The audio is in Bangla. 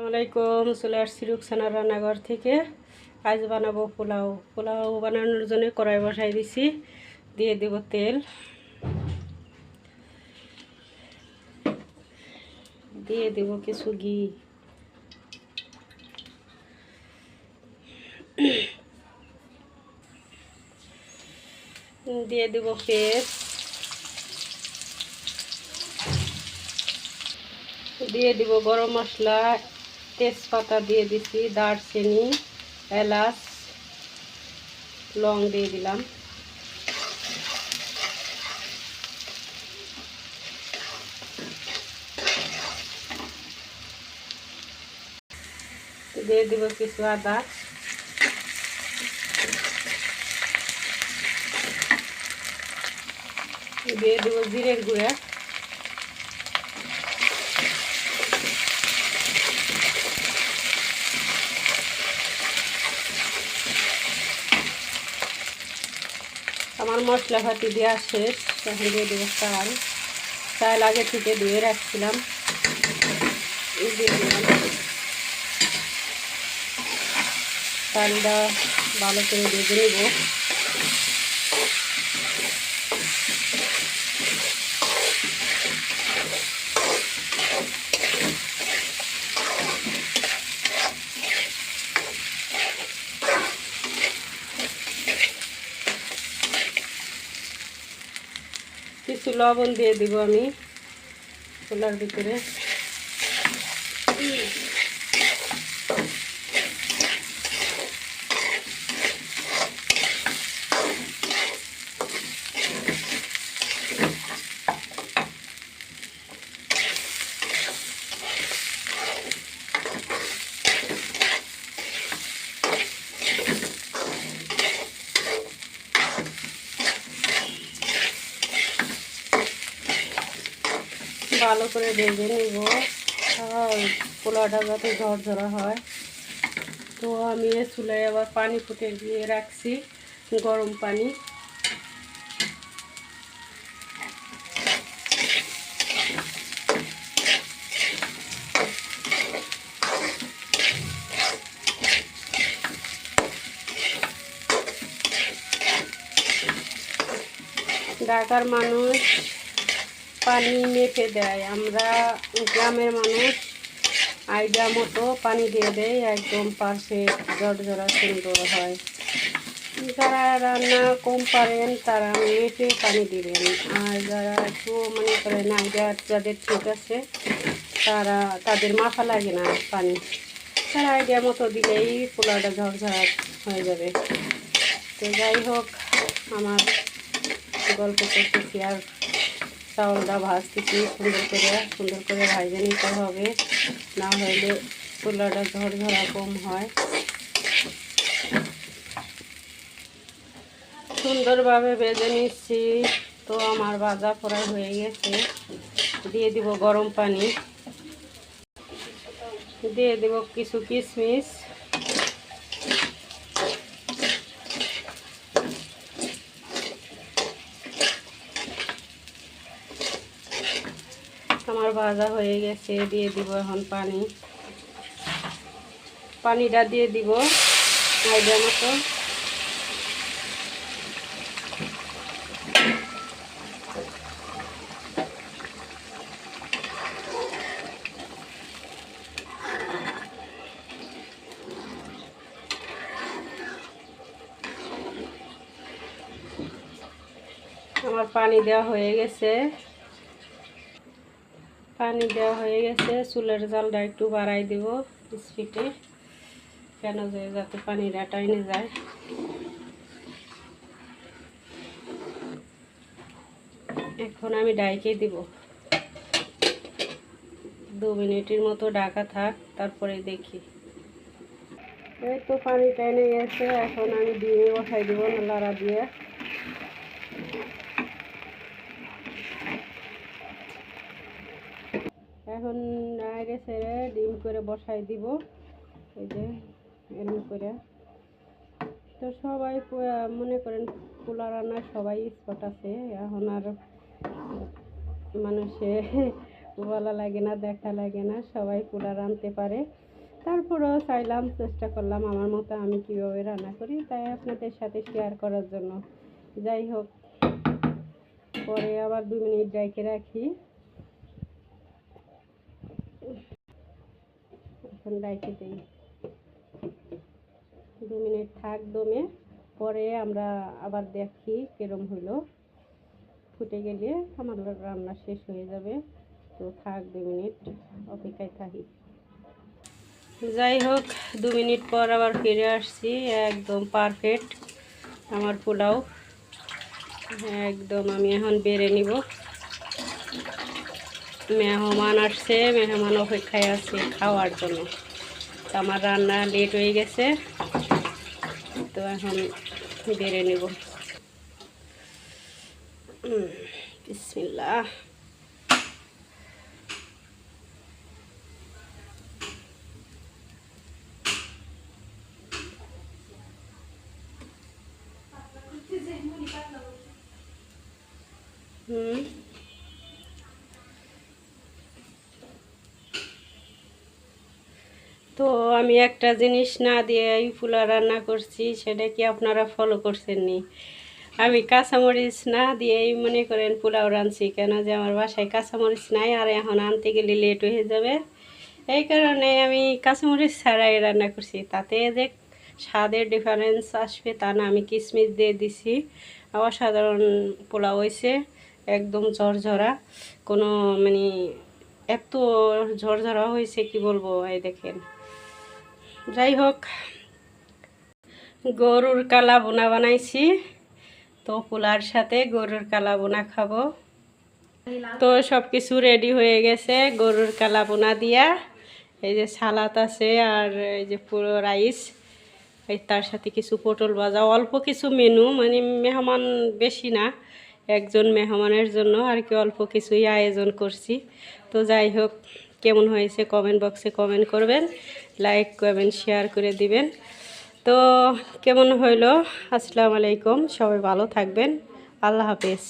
আলাইকুম, চলে আসছি রুকসানার রান্নাঘর থেকে। আজ বানাবো পোলাও। পোলাও বানানোর জন্য কড়াই বসাই দিছি, দিয়ে দেব তেল, দিয়ে দেব কিছু ঘি, দিয়ে দেব পেঁয়াজ, দিয়ে দিব গরম মশলা, তেজপাতা দিয়ে দিছি, দারচিনি, এলাচ, লং দিয়ে দিলাম। দিয়ে দিব কিছু আদা, দিয়ে দিব জিরের গুঁড়া, আমার মশলা পাতি দেওয়া শেষ। এখন দিয়ে দেবো চাল। চাল আগে থেকে ধুয়ে রাখছিলাম, দিয়ে দিলাম। চালটা ভালো করে ভেজে নেব। কিছু লবণ দিয়ে দিব আমি ছোলার ভিতরে। ভালো করে ভেজে নেব, পোলাওটা যাতে ঝরঝরা হয়। তো আমি চুলায় আবার পানি ফুটে দিয়ে রাখছি, গরম পানি। ঢাকার মানুষ পানি মেপে দেয়, আমরা গ্রামের মানুষ আইডিয়া মতো পানি দিয়ে দেয়, একদম পারফেক্ট ঝরঝরা সুন্দর হয়। যারা রান্না কম পারেন তারা মেপে পানি দিবেন, আর যারা একটু মনে করেন আইডিয়া যাদের ঠিক আছে তারা তাদের মাথা লাগে না পানি, তারা আইডিয়া মতো দিলেই পোলাওটা ঝরঝরা হয়ে যাবে। তো যাই হোক, আমার গল্প করতেছি আর চাউলটা ভাজতেছি সুন্দর করে ভাজে নিতে হবে, না হলে পোলাওটা ঝরঝরা কম হয়। সুন্দরভাবে ভেজে নিচ্ছি। তো আমার ভাজা ফ্রাই হয়ে গেছে। দিয়ে দিব গরম পানি, দিয়ে দিব কিছু কিশমিশ, আমার ভাজা হয়ে গেছে। দিয়ে দিব এখন পানিটা দিয়ে দিব আইডিয়া মতো। আমার পানি দেওয়া হয়ে গেছে, চুলের জালটা একটু বাড়াই দিব স্পিডে, কেন যাতে পানিটা টাইনে যায়। এখন আমি ডাইকে দিব, 2 মিনিটের মতো ঢাকা থাক, তারপরে দেখি। এই তো পানি টাইনে গেছে, এখন আমি ডিমে বসাই দিব নাড়া দিয়ে। এখন নাড়ে ছেড়ে ডিম করে বসাই দিব, এই যে এরকম করে। তো সবাই মনে করেন পোলা রান্নার সবাই এক্সপার্ট আছে, এখন আর মানুষে বলা লাগে না, দেখা লাগে না, সবাই পোলা রাঁধতে পারে। তারপরেও চাইলাম, চেষ্টা করলাম আমার মতো আমি কীভাবে রান্না করি, তাই আপনাদের সাথে শেয়ার করার জন্য। যাই হোক, পরে আবার 2 মিনিট ঢেকে রাখি। এখন ঢেকে দিই, 2 মিনিট থাক দমে, পরে আমরা আবার দেখি কিরম হইলো। ফুটে গেলে আমার রান্না শেষ হয়ে যাবে। তো থাক, 2 মিনিট অপেক্ষায় থাকি। যাই হোক, 2 মিনিট পর আবার ফিরে আসছি। একদম পারফেক্ট আমার পোলাও, একদম। আমি এখন বেড়ে নিব। মেহমান আসছে, মেহমান অপেক্ষায় আছে খাওয়ার জন্য। তো আমার রান্না লেট হয়ে গেছে, তো এখন বেড়ে নিব। বিসমিল্লাহ। তো আমি একটা জিনিস না দিয়ে এই পোলাও রান্না করছি, সেটা কি আপনারা ফলো করছেন নি? আমি কাঁচামরিচ না দিয়েই মনে করেন পোলাও রাঁধছি, কেন যে আমার বাসায় কাঁচামরিচ নাই, আর এখন আনতে গেলে লেট হয়ে যাবে। এই কারণে আমি কাঁচামরিচ ছাড়াই রান্না করছি। তাতে যে স্বাদের ডিফারেন্স আসবে তা না, আমি কিশমিশ দিয়ে দিছি। অসাধারণ পোলাও হয়েছে, একদম ঝরঝরা। কোনো মানে এত ঝরঝরা হয়েছে কি বলবো, এই দেখেন। যাই হোক, গরুর কালা বোনা বানাইছি, তো পোলার সাথে গরুর কালা বোনা খাবো। তো সব কিছু রেডি হয়ে গেছে গরুর কালা বোনা দিয়া। এই যে সালাদ আছে, আর এই যে পুরো রাইস, এই তার সাথে কিছু পটল ভাজা, অল্প কিছু মেনু, মানে মেহমান বেশি না, একজন মেহমানের জন্য আর কি অল্প কিছুই আয়োজন করছি। তো যাই হোক, কেমন হয়েছে কমেন্ট বক্সে কমেন্ট করবেন, লাইক কমেন্ট শেয়ার করে দিবেন। তো কেমন হইলো? আসসালামু আলাইকুম, সবাই ভালো থাকবেন, আল্লাহ হাফেজ।